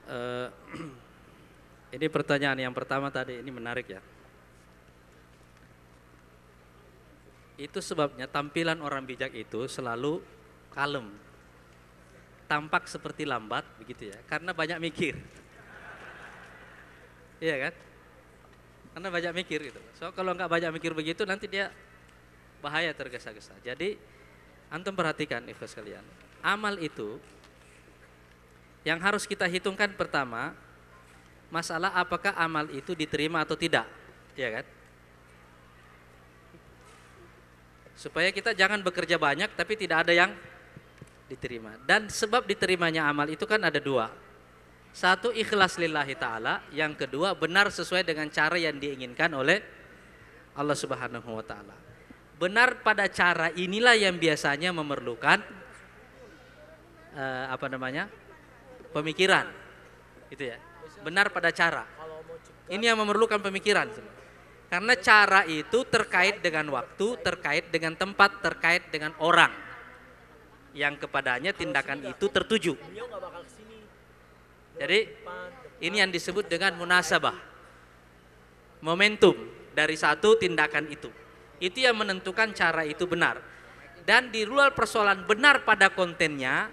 Eh, ini pertanyaan yang pertama tadi, ini menarik ya. Itu sebabnya tampilan orang bijak itu selalu kalem. Tampak seperti lambat begitu ya, karena banyak mikir. Iya kan? Karena banyak mikir gitu. So kalau nggak banyak mikir begitu nanti dia bahaya, tergesa-gesa. Jadi antum perhatikan ikhlas sekalian. Amal itu yang harus kita hitungkan pertama, masalah apakah amal itu diterima atau tidak, ya kan? Supaya kita jangan bekerja banyak tapi tidak ada yang diterima. Dan sebab diterimanya amal itu kan ada dua. Satu, ikhlas lillahi ta'ala. Yang kedua, benar sesuai dengan cara yang diinginkan oleh Allah subhanahu wa ta'ala. Benar pada cara inilah yang biasanya memerlukan pemikiran, gitu ya. Benar pada cara. Ini yang memerlukan pemikiran. Karena cara itu terkait dengan waktu, terkait dengan tempat, terkait dengan orang yang kepadanya tindakan itu tertuju. Jadi ini yang disebut dengan munasabah, momentum dari satu tindakan itu. Itu yang menentukan cara itu benar. Dan di luar persoalan benar pada kontennya,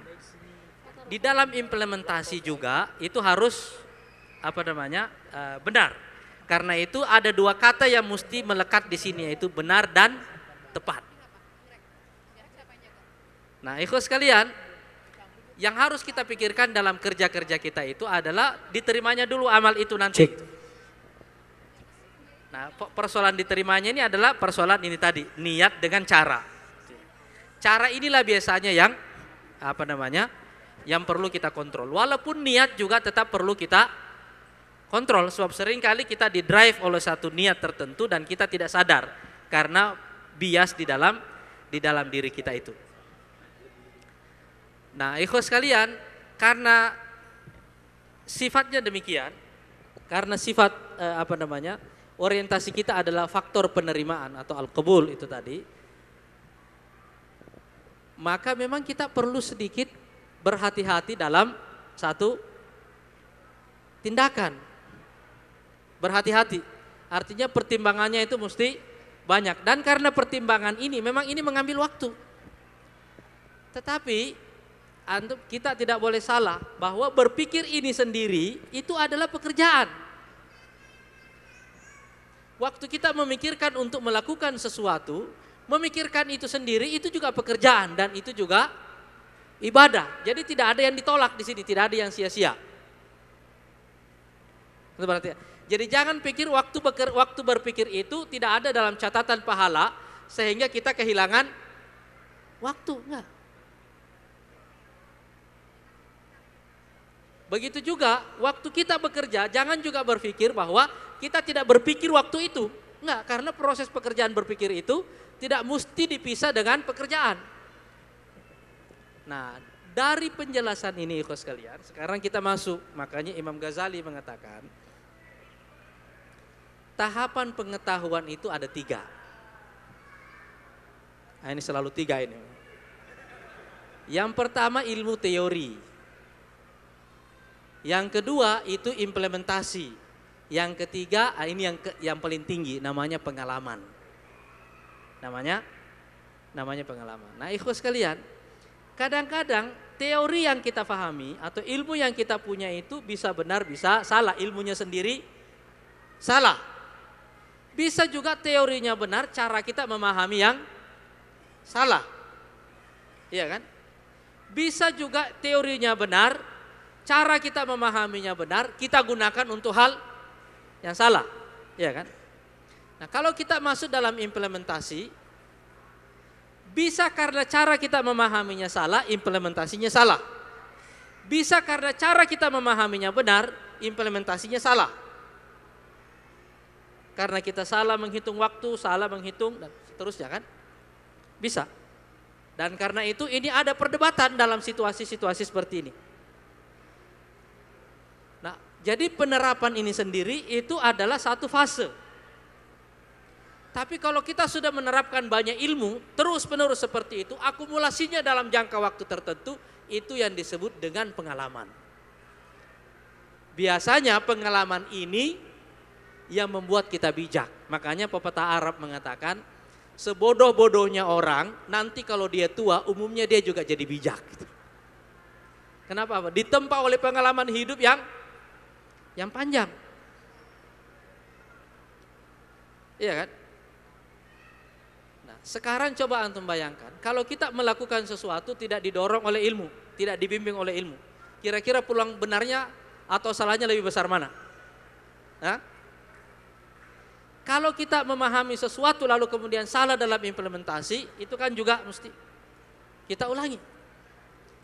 di dalam implementasi juga itu harus benar. Karena itu ada dua kata yang mesti melekat di sini, yaitu benar dan tepat. Nah, ikhwas sekalian, yang harus kita pikirkan dalam kerja-kerja kita itu adalah diterimanya dulu amal itu nanti. Nah, persoalan diterimanya ini adalah persoalan ini tadi, niat dengan cara. Cara inilah biasanya yang yang perlu kita kontrol. Walaupun niat juga tetap perlu kita kontrol, sebab seringkali kita didrive oleh satu niat tertentu dan kita tidak sadar karena bias di dalam diri kita itu. Nah, ikhwas sekalian, karena sifatnya demikian, karena sifat orientasi kita adalah faktor penerimaan atau al-qabul itu tadi, maka memang kita perlu sedikit berhati-hati dalam satu tindakan. Berhati-hati, artinya pertimbangannya itu mesti banyak. Dan karena pertimbangan ini, memang ini mengambil waktu. Tetapi kita tidak boleh salah bahwa berpikir ini sendiri itu adalah pekerjaan. Waktu kita memikirkan untuk melakukan sesuatu, memikirkan itu sendiri itu juga pekerjaan dan itu juga ibadah. Jadi tidak ada yang ditolak di sini, tidak ada yang sia-sia. Jadi jangan pikir waktu berpikir itu tidak ada dalam catatan pahala sehingga kita kehilangan waktu, enggak. Begitu juga waktu kita bekerja, jangan juga berpikir bahwa kita tidak berpikir waktu itu. Enggak, karena proses pekerjaan berpikir itu tidak mesti dipisah dengan pekerjaan. Nah, dari penjelasan ini ikhwas sekalian, sekarang kita masuk, makanya Imam Ghazali mengatakan tahapan pengetahuan itu ada 3. Nah, ini selalu 3 ini. Yang pertama ilmu teori. Yang kedua itu implementasi. Yang ketiga ini yang paling tinggi, namanya pengalaman. Namanya pengalaman. Nah, ikhwas sekalian, kadang-kadang teori yang kita pahami atau ilmu yang kita punya itu bisa benar, bisa salah. Ilmunya sendiri salah. Bisa juga teorinya benar, cara kita memahami yang salah. Iya kan? Bisa juga teorinya benar, cara kita memahaminya benar, kita gunakan untuk hal yang salah. Iya kan? Nah, kalau kita masuk dalam implementasi, bisa karena cara kita memahaminya salah, implementasinya salah. Bisa karena cara kita memahaminya benar, implementasinya salah. Karena kita salah menghitung waktu, salah menghitung dan seterusnya kan? Bisa. Dan karena itu ini ada perdebatan dalam situasi-situasi seperti ini. Nah, jadi penerapan ini sendiri itu adalah satu fase. Tapi kalau kita sudah menerapkan banyak ilmu terus-menerus seperti itu, akumulasinya dalam jangka waktu tertentu, itu yang disebut dengan pengalaman. Biasanya pengalaman ini yang membuat kita bijak. Makanya pepatah Arab mengatakan, sebodoh-bodohnya orang, nanti kalau dia tua, umumnya dia juga jadi bijak. Kenapa? Ditempa oleh pengalaman hidup yang panjang. Iya kan? Nah, sekarang coba antum bayangkan, kalau kita melakukan sesuatu tidak didorong oleh ilmu, tidak dibimbing oleh ilmu, kira-kira peluang benarnya atau salahnya lebih besar mana? Hah? Kalau kita memahami sesuatu lalu kemudian salah dalam implementasi, itu kan juga mesti kita ulangi.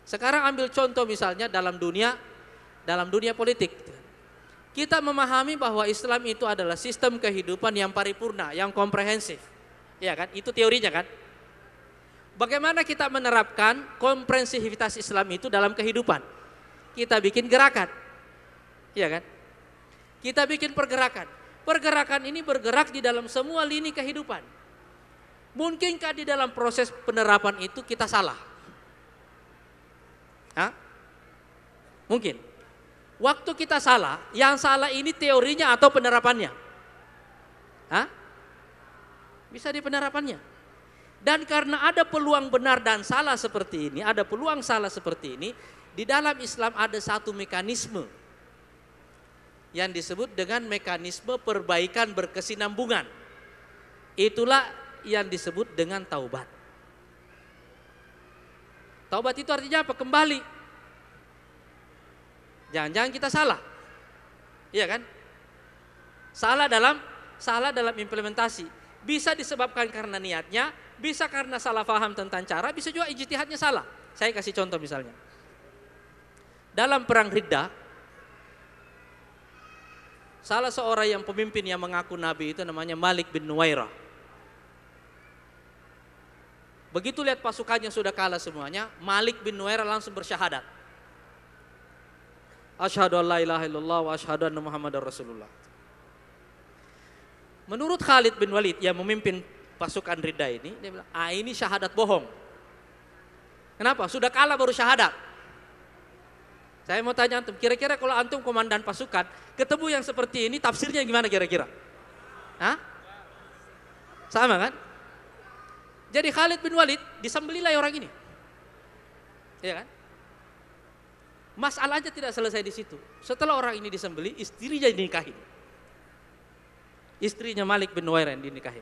Sekarang ambil contoh misalnya dalam dunia politik. Kita memahami bahwa Islam itu adalah sistem kehidupan yang paripurna, yang komprehensif. Ya kan? Itu teorinya kan? Bagaimana kita menerapkan komprehensivitas Islam itu dalam kehidupan? Kita bikin gerakan. Ya kan? Kita bikin pergerakan. Pergerakan ini bergerak di dalam semua lini kehidupan. Mungkinkah di dalam proses penerapan itu kita salah? Hah? Mungkin. Waktu kita salah, yang salah ini teorinya atau penerapannya? Hah? Bisa di penerapannya. Dan karena ada peluang benar dan salah seperti ini, ada peluang salah seperti ini, di dalam Islam ada satu mekanisme yang disebut dengan mekanisme perbaikan berkesinambungan. Itulah yang disebut dengan taubat. Taubat itu artinya apa? Kembali. Jangan-jangan kita salah. Iya kan? Salah dalam implementasi. Bisa disebabkan karena niatnya, bisa karena salah paham tentang cara, bisa juga ijtihadnya salah. Saya kasih contoh misalnya. Dalam perang Riddah, salah seorang yang pemimpin yang mengaku nabi itu namanya Malik bin Nuwairah. Begitu lihat pasukannya sudah kalah semuanya, Malik bin Nuwairah langsung bersyahadat. Asyhadu an la ilaha illallah wa asyhadu anna Muhammadar Rasulullah. Menurut Khalid bin Walid yang memimpin pasukan Riddah ini, dia bilang, ini syahadat bohong. Kenapa? Sudah kalah baru syahadat. Saya mau tanya antum, kira-kira kalau antum komandan pasukan, ketemu yang seperti ini, tafsirnya gimana kira-kira? Hah? Sama kan? Jadi Khalid bin Walid disembelihlah orang ini. Iya kan? Masalahnya tidak selesai di situ. Setelah orang ini disembelih, istrinya dinikahin. Istrinya Malik bin Nuwairah yang dinikahin.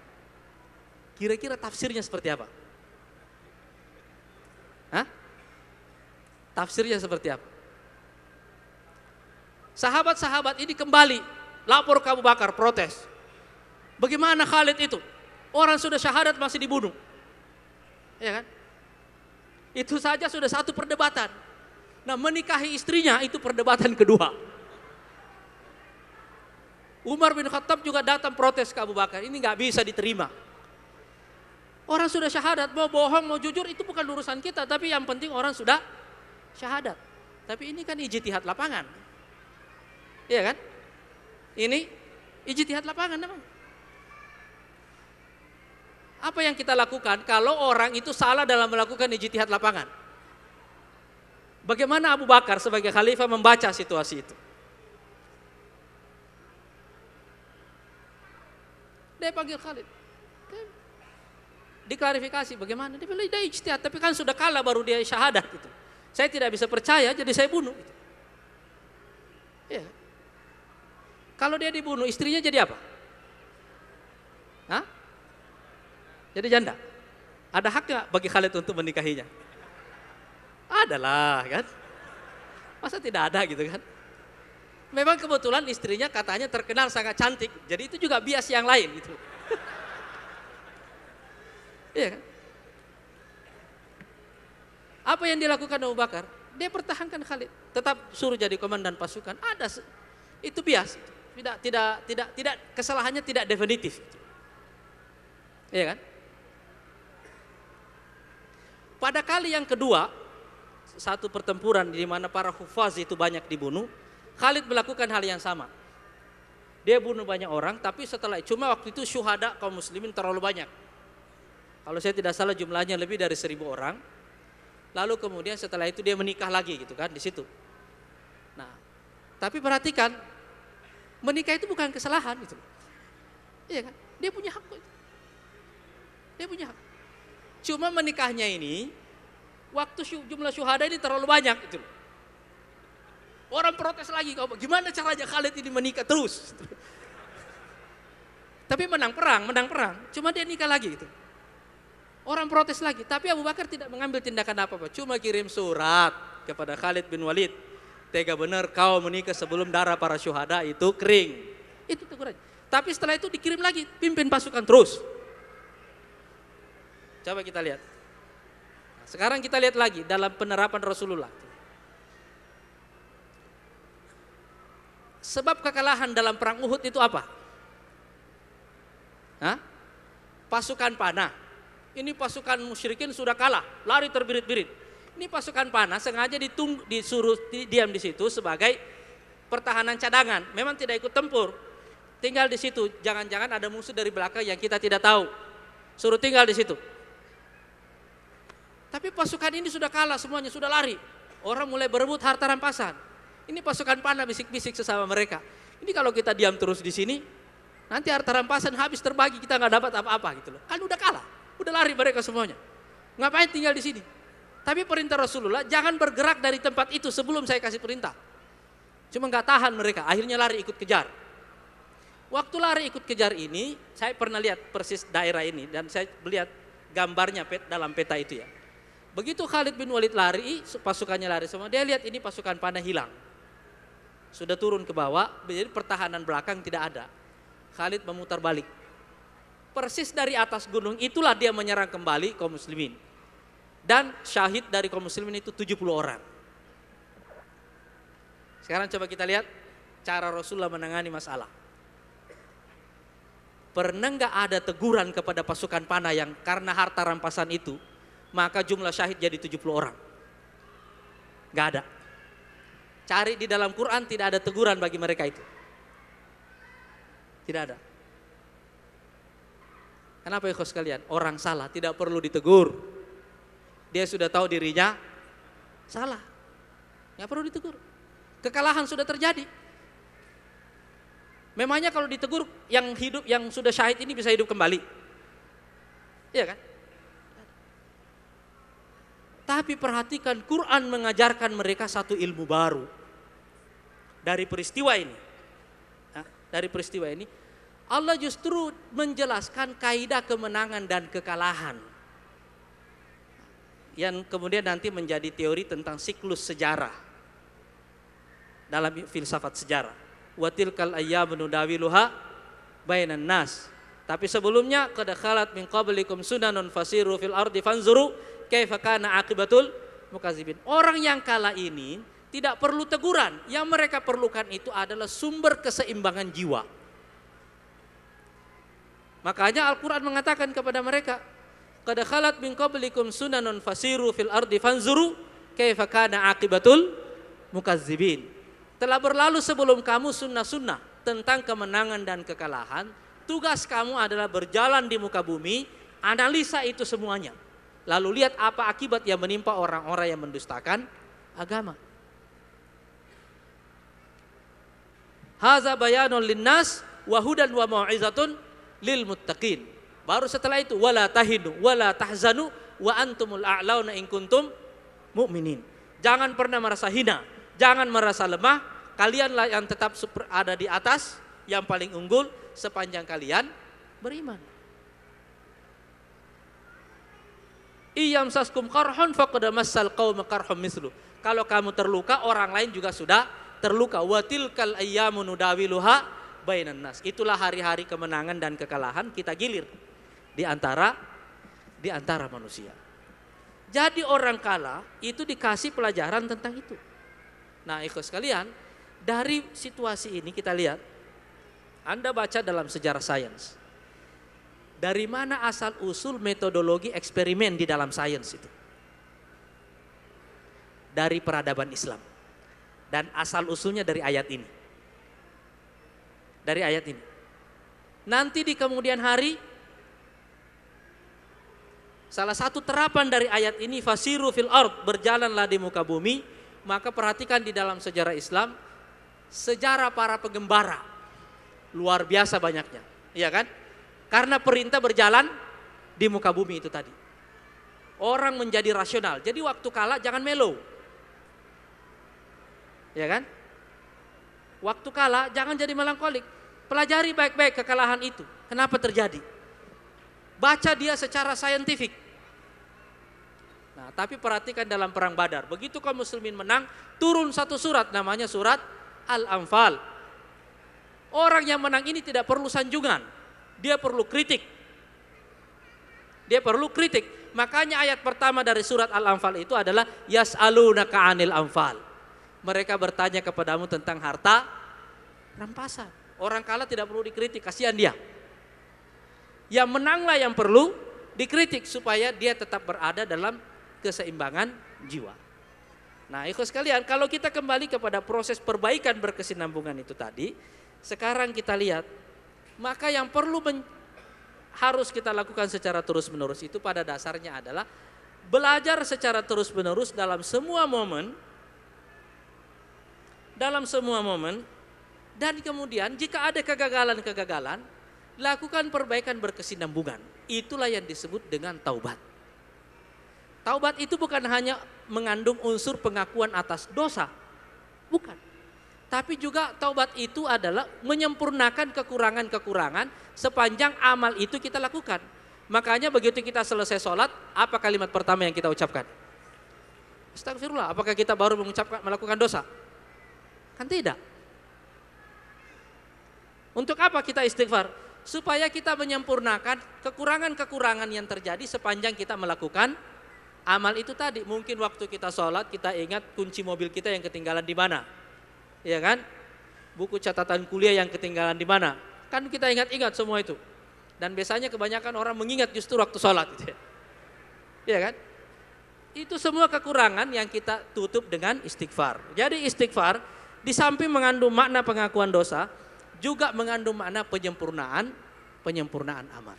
Kira-kira tafsirnya seperti apa? Hah? Tafsirnya seperti apa? Sahabat-sahabat ini kembali lapor ke Abu Bakar, protes. Bagaimana Khalid itu? Orang sudah syahadat masih dibunuh. Ya kan? Itu saja sudah satu perdebatan. Nah, menikahi istrinya itu perdebatan kedua. Umar bin Khattab juga datang protes ke Abu Bakar. Ini nggak bisa diterima. Orang sudah syahadat, mau bohong, mau jujur itu bukan urusan kita. Tapi yang penting orang sudah syahadat. Tapi ini kan ijtihad lapangan. Iya kan? Ini ijtihad lapangan namanya. Apa yang kita lakukan kalau orang itu salah dalam melakukan ijtihad lapangan? Bagaimana Abu Bakar sebagai khalifah membaca situasi itu? Dia panggil Khalid. Diklarifikasi bagaimana? Dia bilang dia ijtihad, tapi kan sudah kalah baru dia syahadat itu. Saya tidak bisa percaya jadi saya bunuh. Ya. Kalau dia dibunuh, istrinya jadi apa? Hah? Jadi janda. Ada hak nggak bagi Khalid untuk menikahinya? Adalah kan? Masa tidak ada gitu kan? Memang kebetulan istrinya katanya terkenal sangat cantik, jadi itu juga bias yang lain gitu. Iya kan? Apa yang dilakukan Abu Bakar? Dia pertahankan Khalid, tetap suruh jadi komandan pasukan. Ada itu bias, tidak kesalahannya tidak definitif. Iya kan? Pada kali yang kedua, satu pertempuran di mana para hufaz itu banyak dibunuh, Khalid melakukan hal yang sama. Dia bunuh banyak orang, tapi setelah cuma waktu itu syuhada kaum muslimin terlalu banyak. Kalau saya tidak salah jumlahnya lebih dari 1000 orang. Lalu kemudian setelah itu dia menikah lagi gitu kan di situ. Nah, Tapi perhatikan, menikah itu bukan kesalahan itu. Iya kan? Dia punya hak kok. Dia punya hak. Cuma menikahnya ini, waktu jumlah syuhada ini terlalu banyak itu. Orang protes lagi, gimana caranya Khalid ini menikah terus? Tapi menang perang. Cuma dia nikah lagi gitu. Orang protes lagi, tapi Abu Bakar tidak mengambil tindakan apa-apa. Cuma kirim surat kepada Khalid bin Walid. Tega benar kau menikah sebelum darah para syuhada itu kering. Itu teguran. Tapi setelah itu dikirim lagi, pimpin pasukan terus. Coba kita lihat. Nah, sekarang kita lihat lagi dalam penerapan Rasulullah. Sebab kekalahan dalam perang Uhud itu apa? Hah? Pasukan panah. Ini pasukan musyrikin sudah kalah, lari terbirit-birit. Ini pasukan panah sengaja disuruh diam di situ sebagai pertahanan cadangan. Memang tidak ikut tempur. Tinggal di situ, jangan-jangan ada musuh dari belakang yang kita tidak tahu. Suruh tinggal di situ. Tapi pasukan ini sudah kalah, semuanya sudah lari. Orang mulai berebut harta rampasan. Ini pasukan panah bisik-bisik sesama mereka. Ini kalau kita diam terus di sini, nanti harta rampasan habis terbagi, kita nggak dapat apa-apa gitu loh. Kan udah kalah, udah lari mereka semuanya. Ngapain tinggal di sini? Tapi perintah Rasulullah, jangan bergerak dari tempat itu sebelum saya kasih perintah. Cuma nggak tahan mereka, akhirnya lari ikut kejar. Waktu lari ikut kejar ini, saya pernah lihat persis daerah ini dan saya melihat gambarnya dalam peta itu ya. Begitu Khalid bin Walid lari, pasukannya lari semua, dia lihat ini pasukan panah hilang. Sudah turun ke bawah, jadi pertahanan belakang tidak ada. Khalid memutar balik. Persis dari atas gunung itulah dia menyerang kembali kaum muslimin. Dan syahid dari kaum muslimin itu 70 orang. Sekarang coba kita lihat cara Rasulullah menangani masalah. Pernah nggak ada teguran kepada pasukan panah yang karena harta rampasan itu, maka jumlah syahid jadi 70 orang? Nggak ada. Cari di dalam Quran tidak ada teguran bagi mereka itu. Tidak ada. Kenapa ikhwas sekalian? Orang salah tidak perlu ditegur. Dia sudah tahu dirinya salah. Nggak perlu ditegur. Kekalahan sudah terjadi. Memangnya kalau ditegur yang hidup, yang sudah syahid ini bisa hidup kembali? Iya kan? Tapi perhatikan, Quran mengajarkan mereka satu ilmu baru. Dari peristiwa ini. Dari peristiwa ini, Allah justru menjelaskan kaidah kemenangan dan kekalahan. Yang kemudian nanti menjadi teori tentang siklus sejarah. Dalam filsafat sejarah. Wa tilkal ayyamu nudawiluha bainan nas. Tapi sebelumnya, qad khalat min qablikum sunanun fasiru fil ardi fanzuru kaifa kana aqibatul mukadzibin. Orang yang kalah ini tidak perlu teguran. Yang mereka perlukan itu adalah sumber keseimbangan jiwa. Makanya Al-Quran mengatakan kepada mereka, qad khalat min qablikum sunanun fasiru fil ardi fanzuru kaifa kana aqibatul mukadzibin. Telah berlalu sebelum kamu sunnah-sunnah tentang kemenangan dan kekalahan. Tugas kamu adalah berjalan di muka bumi, analisa itu semuanya. Lalu lihat apa akibat yang menimpa orang-orang yang mendustakan agama. Haza bayanun linnas wa hudan wa mau'izatun lil muttaqin. Baru setelah itu wala tahinu wala tahzanu wa antumul a'launa in kuntum mu'minin. Jangan pernah merasa hina, jangan merasa lemah, kalianlah yang tetap ada di atas, yang paling unggul sepanjang kalian beriman. Iyam saskum qarhun faqad massal qaum qarhum mislu. Kalau kamu terluka, orang lain juga sudah terluka. Wa tilkal ayyamu nudawiluha bainan nas. Itulah hari-hari kemenangan dan kekalahan kita gilir di antara manusia. Jadi orang kalah itu dikasih pelajaran tentang itu. Nah, ikhwas sekalian, dari situasi ini kita lihat, Anda baca dalam sejarah sains. Dari mana asal usul metodologi eksperimen di dalam sains itu? Dari peradaban Islam. Dan asal usulnya dari ayat ini. Dari ayat ini. Nanti di kemudian hari, salah satu terapan dari ayat ini, fasiru fil ard, berjalanlah di muka bumi. Maka perhatikan di dalam sejarah Islam, sejarah para pengembara luar biasa banyaknya, iya kan? Karena perintah berjalan di muka bumi itu tadi. Orang menjadi rasional. Jadi waktu kalah jangan melo. Ya kan? Waktu kalah jangan jadi melankolik. Pelajari baik-baik kekalahan itu. Kenapa terjadi? Baca dia secara saintifik. Nah, tapi perhatikan dalam perang Badar. Begitu kaum muslimin menang, turun satu surat namanya surat Al-Anfal. Orang yang menang ini tidak perlu sanjungan. Dia perlu kritik. Dia perlu kritik. Makanya ayat pertama dari surat Al-Anfal itu adalah yas'alunaka 'anil anfal. Mereka bertanya kepadamu tentang harta rampasan. Orang kalah tidak perlu dikritik, kasihan dia. Yang menanglah yang perlu dikritik supaya dia tetap berada dalam keseimbangan jiwa. Nah, ikhwas sekalian, kalau kita kembali kepada proses perbaikan berkesinambungan itu tadi, sekarang kita lihat, maka yang perlu harus kita lakukan secara terus-menerus itu pada dasarnya adalah belajar secara terus-menerus dalam semua momen, dan kemudian jika ada kegagalan-kegagalan, lakukan perbaikan berkesinambungan. Itulah yang disebut dengan taubat. Taubat itu bukan hanya mengandung unsur pengakuan atas dosa, bukan. Tapi juga taubat itu adalah menyempurnakan kekurangan-kekurangan sepanjang amal itu kita lakukan. Makanya begitu kita selesai sholat, apa kalimat pertama yang kita ucapkan? Astagfirullah. Apakah kita baru melakukan dosa? Kan tidak. Untuk apa kita istighfar? Supaya kita menyempurnakan kekurangan-kekurangan yang terjadi sepanjang kita melakukan amal itu tadi. Mungkin waktu kita sholat kita ingat kunci mobil kita yang ketinggalan di mana, ya kan? Buku catatan kuliah yang ketinggalan di mana? Kan kita ingat-ingat semua itu. Dan biasanya kebanyakan orang mengingat justru waktu sholat, gitu ya. Ya kan? Itu semua kekurangan yang kita tutup dengan istighfar. Jadi istighfar di samping mengandung makna pengakuan dosa, juga mengandung makna penyempurnaan amal.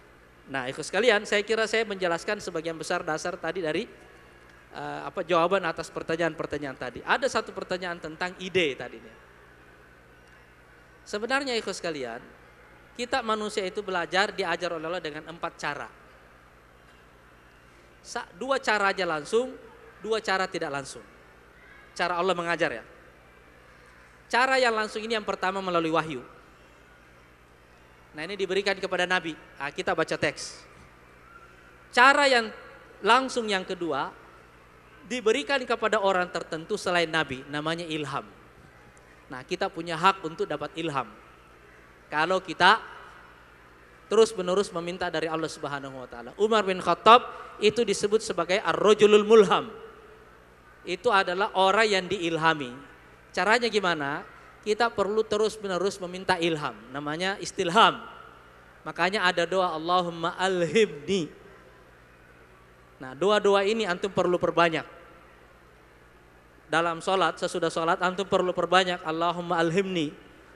Nah, ikhlas sekalian, saya kira saya menjelaskan sebagian besar dasar tadi dari jawaban atas pertanyaan-pertanyaan tadi. Ada satu pertanyaan tentang ide tadinya. Sebenarnya ikhlas sekalian, kita manusia itu belajar diajar oleh Allah dengan 4 cara. 2 cara aja langsung, 2 cara tidak langsung. Cara Allah mengajar ya. Cara yang langsung ini yang pertama melalui wahyu. Nah, ini diberikan kepada Nabi. Nah, kita baca teks. Cara yang langsung yang kedua diberikan kepada orang tertentu selain Nabi, namanya ilham. Nah, kita punya hak untuk dapat ilham. Kalau kita terus-menerus meminta dari Allah Subhanahu wa taala. Umar bin Khattab itu disebut sebagai ar-rajulul mulham. Itu adalah orang yang diilhami. Caranya gimana? Kita perlu terus-menerus meminta ilham, namanya istilham. Makanya ada doa Allahumma alhimni. Nah, doa-doa ini antum perlu perbanyak. Dalam sholat, sesudah sholat antum perlu perbanyak Allahumma alhimni.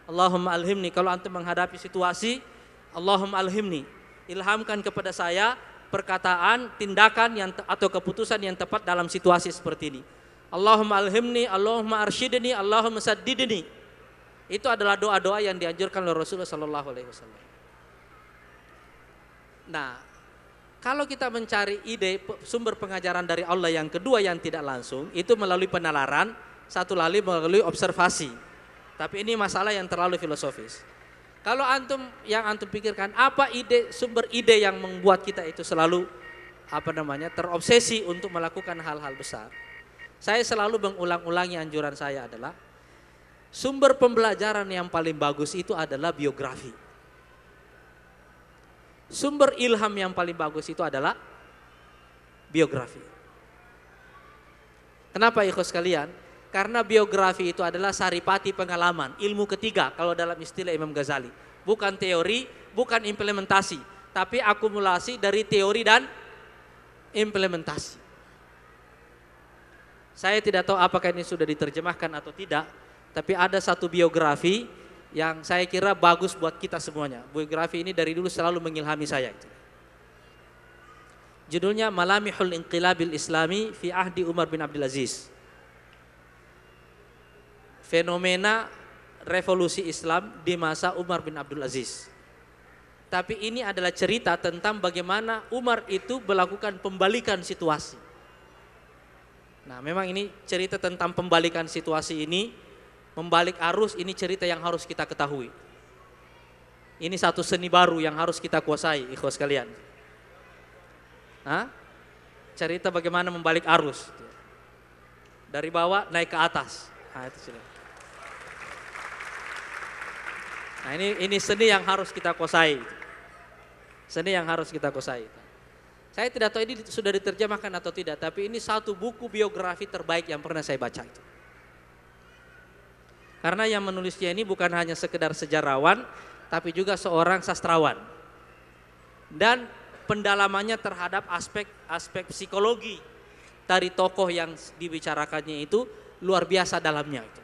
Allahumma alhimni. Kalau antum menghadapi situasi, Allahumma alhimni. Ilhamkan kepada saya perkataan, tindakan atau keputusan yang tepat dalam situasi seperti ini. Allahumma alhimni, Allahumma arsyidni, Allahumma saddidni. Itu adalah doa-doa yang dianjurkan oleh Rasulullah SAW. Nah, kalau kita mencari ide sumber pengajaran dari Allah yang kedua yang tidak langsung, itu melalui penalaran, satu lagi melalui observasi. Tapi ini masalah yang terlalu filosofis. Kalau antum pikirkan apa sumber ide yang membuat kita itu selalu terobsesi untuk melakukan hal-hal besar. Saya selalu mengulang-ulangi anjuran saya adalah sumber pembelajaran yang paling bagus itu adalah biografi. Sumber ilham yang paling bagus itu adalah biografi. Kenapa ikhwas sekalian? Karena biografi itu adalah saripati pengalaman, ilmu ketiga kalau dalam istilah Imam Ghazali. Bukan teori, bukan implementasi, tapi akumulasi dari teori dan implementasi. Saya tidak tahu apakah ini sudah diterjemahkan atau tidak, tapi ada satu biografi yang saya kira bagus buat kita semuanya. Biografi ini dari dulu selalu mengilhami saya. Judulnya Malamihul Inqilabil Islami fi Ahdi Umar bin Abdul Aziz. Fenomena revolusi Islam di masa Umar bin Abdul Aziz. Tapi ini adalah cerita tentang bagaimana Umar itu melakukan pembalikan situasi. Nah, memang ini cerita tentang pembalikan situasi ini, membalik arus, ini cerita yang harus kita ketahui. Ini satu seni baru yang harus kita kuasai, ikhwas sekalian. Nah, cerita bagaimana membalik arus. Dari bawah naik ke atas. Nah, itu sudah. Nah, ini seni yang harus kita kuasai. Seni yang harus kita kuasai. Saya tidak tahu ini sudah diterjemahkan atau tidak, tapi ini satu buku biografi terbaik yang pernah saya baca itu. Karena yang menulisnya ini bukan hanya sekedar sejarawan, tapi juga seorang sastrawan. Dan pendalamannya terhadap aspek psikologi dari tokoh yang dibicarakannya itu luar biasa dalamnya itu.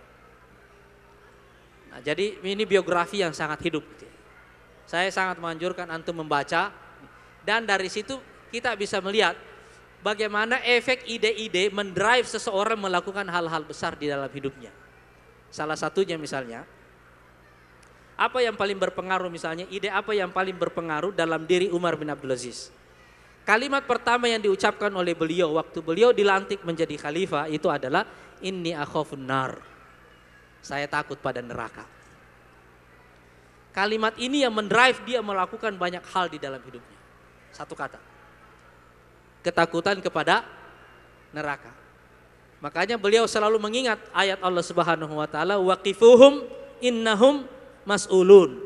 Nah, jadi ini biografi yang sangat hidup. Saya sangat menganjurkan antum membaca, dan dari situ kita bisa melihat bagaimana efek ide-ide mendrive seseorang melakukan hal-hal besar di dalam hidupnya. Salah satunya misalnya, apa yang paling berpengaruh misalnya, ide apa yang paling berpengaruh dalam diri Umar bin Abdul Aziz. Kalimat pertama yang diucapkan oleh beliau waktu beliau dilantik menjadi khalifah itu adalah inni akhafun nar. Saya takut pada neraka. Kalimat ini yang mendrive dia melakukan banyak hal di dalam hidupnya. Satu kata. Ketakutan kepada neraka. Makanya beliau selalu mengingat ayat Allah Subhanahu wa taala, waqifuhum innahum mas'ulun.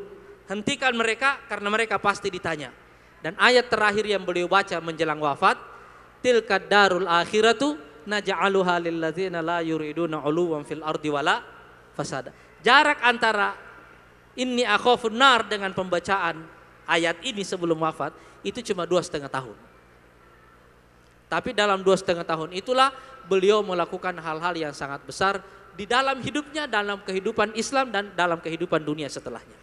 Hentikan mereka karena mereka pasti ditanya. Dan ayat terakhir yang beliau baca menjelang wafat, tilkad darul akhiratu naj'aluha lil ladzina la yuriduna 'uluwan fil ardi wala fasada. Jarak antara inni akhafun nar dengan pembacaan ayat ini sebelum wafat itu cuma 2,5 tahun. Tapi dalam 2,5 tahun itulah beliau melakukan hal-hal yang sangat besar di dalam hidupnya, dalam kehidupan Islam dan dalam kehidupan dunia setelahnya.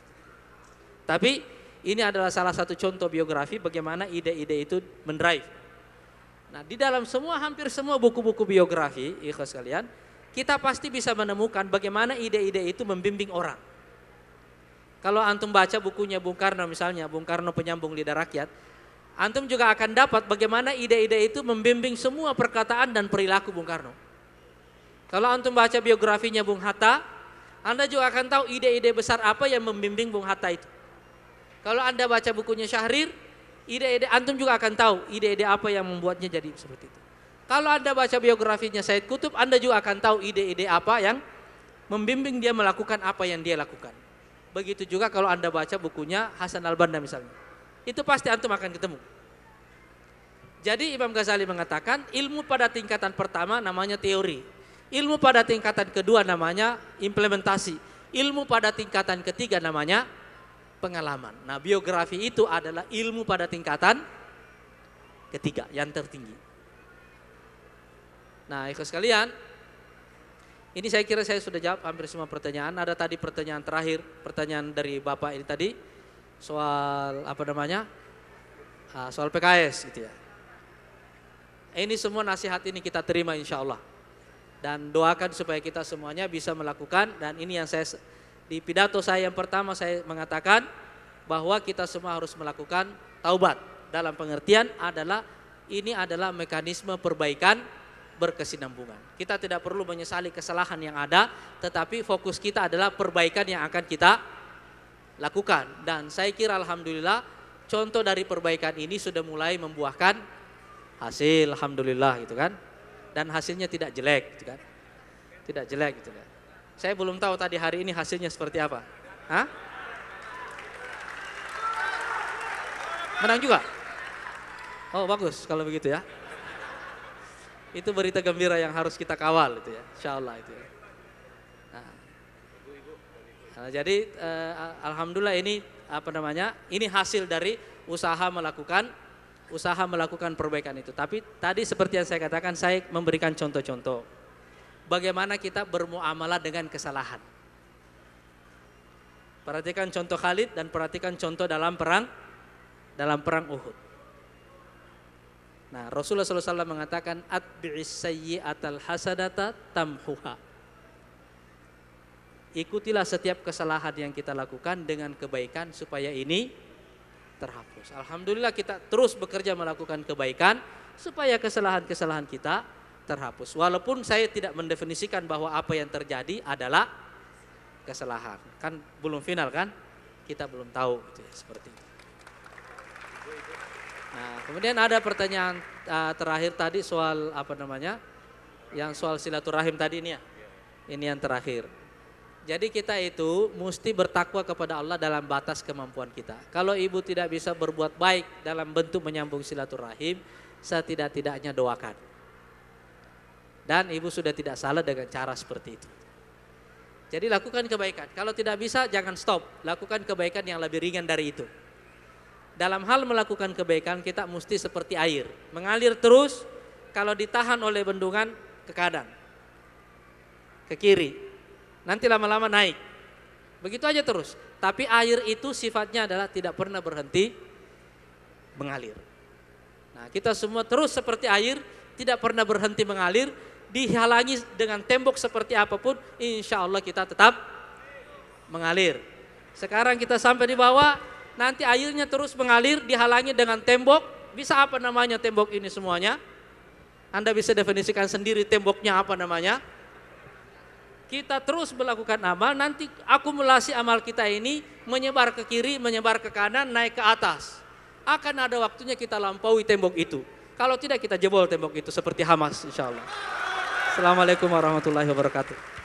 Tapi ini adalah salah satu contoh biografi bagaimana ide-ide itu mendrive. Nah, di dalam hampir semua buku-buku biografi, ikhlas sekalian, kita pasti bisa menemukan bagaimana ide-ide itu membimbing orang. Kalau antum baca bukunya Bung Karno misalnya, Bung Karno Penyambung Lidah Rakyat, antum juga akan dapat bagaimana ide-ide itu membimbing semua perkataan dan perilaku Bung Karno. Kalau antum baca biografinya Bung Hatta, Anda juga akan tahu ide-ide besar apa yang membimbing Bung Hatta itu. Kalau Anda baca bukunya Syahrir, ide-ide antum juga akan tahu ide-ide apa yang membuatnya jadi seperti itu. Kalau Anda baca biografinya Said Qutb, Anda juga akan tahu ide-ide apa yang membimbing dia melakukan apa yang dia lakukan. Begitu juga kalau Anda baca bukunya Hasan al-Banna misalnya. Itu pasti antum akan ketemu. Jadi Imam Ghazali mengatakan ilmu pada tingkatan pertama namanya teori. Ilmu pada tingkatan kedua namanya implementasi. Ilmu pada tingkatan ketiga namanya pengalaman. Nah, biografi itu adalah ilmu pada tingkatan ketiga yang tertinggi. Nah, ikhlas sekalian, ini saya kira saya sudah jawab hampir semua pertanyaan. Ada tadi pertanyaan terakhir, pertanyaan dari Bapak ini tadi soal apa namanya? Soal PKS gitu ya. Ini semua nasihat ini kita terima insya Allah. Dan doakan supaya kita semuanya bisa melakukan, dan ini yang saya di pidato saya yang pertama saya mengatakan bahwa kita semua harus melakukan taubat. Dalam pengertian adalah ini adalah mekanisme perbaikan berkesinambungan. Kita tidak perlu menyesali kesalahan yang ada, tetapi fokus kita adalah perbaikan yang akan kita lakukan. Dan saya kira alhamdulillah contoh dari perbaikan ini sudah mulai membuahkan hasil, alhamdulillah gitu kan. Dan hasilnya tidak jelek gitu kan. Tidak jelek gitu kan. Saya belum tahu tadi hari ini hasilnya seperti apa. Hah? Menang juga? Oh, bagus kalau begitu ya. Itu berita gembira yang harus kita kawal itu ya, insyaallah itu ya. Nah, jadi alhamdulillah ini apa namanya? Ini hasil dari usaha melakukan perbaikan itu. Tapi tadi seperti yang saya katakan, saya memberikan contoh-contoh bagaimana kita bermuamalah dengan kesalahan. Perhatikan contoh Khalid dan perhatikan contoh dalam perang Uhud. Nah, Rasulullah SAW mengatakan atbi'is sayyi'atal hasanata tamhuha. ikutilah setiap kesalahan yang kita lakukan dengan kebaikan supaya ini terhapus. Alhamdulillah kita terus bekerja melakukan kebaikan supaya kesalahan-kesalahan kita terhapus. Walaupun saya tidak mendefinisikan bahwa apa yang terjadi adalah kesalahan. Kan belum final kan? Kita belum tahu gitu ya, seperti itu. Nah, kemudian ada pertanyaan terakhir tadi soal apa namanya? Yang soal silaturahim tadi ini ya. Ini yang terakhir. Jadi kita itu mesti bertakwa kepada Allah dalam batas kemampuan kita. Kalau ibu tidak bisa berbuat baik dalam bentuk menyambung silaturahim, setidak-tidaknya doakan. Dan ibu sudah tidak salah dengan cara seperti itu. Jadi lakukan kebaikan. Kalau tidak bisa jangan stop. Lakukan kebaikan yang lebih ringan dari itu. Dalam hal melakukan kebaikan kita mesti seperti air. Mengalir terus, kalau ditahan oleh bendungan ke kanan, ke kiri. Nanti lama-lama naik. Begitu aja terus. Tapi air itu sifatnya adalah tidak pernah berhenti mengalir. Nah, kita semua terus seperti air, tidak pernah berhenti mengalir, dihalangi dengan tembok seperti apapun, insya Allah kita tetap mengalir. Sekarang kita sampai di bawah, nanti airnya terus mengalir, dihalangi dengan tembok. Bisa apa namanya tembok ini semuanya? Anda bisa definisikan sendiri temboknya apa namanya? Kita terus melakukan amal, nanti akumulasi amal kita ini menyebar ke kiri, menyebar ke kanan, naik ke atas. Akan ada waktunya kita lampaui tembok itu. Kalau tidak kita jebol tembok itu seperti Hamas insya Allah. Assalamualaikum warahmatullahi wabarakatuh.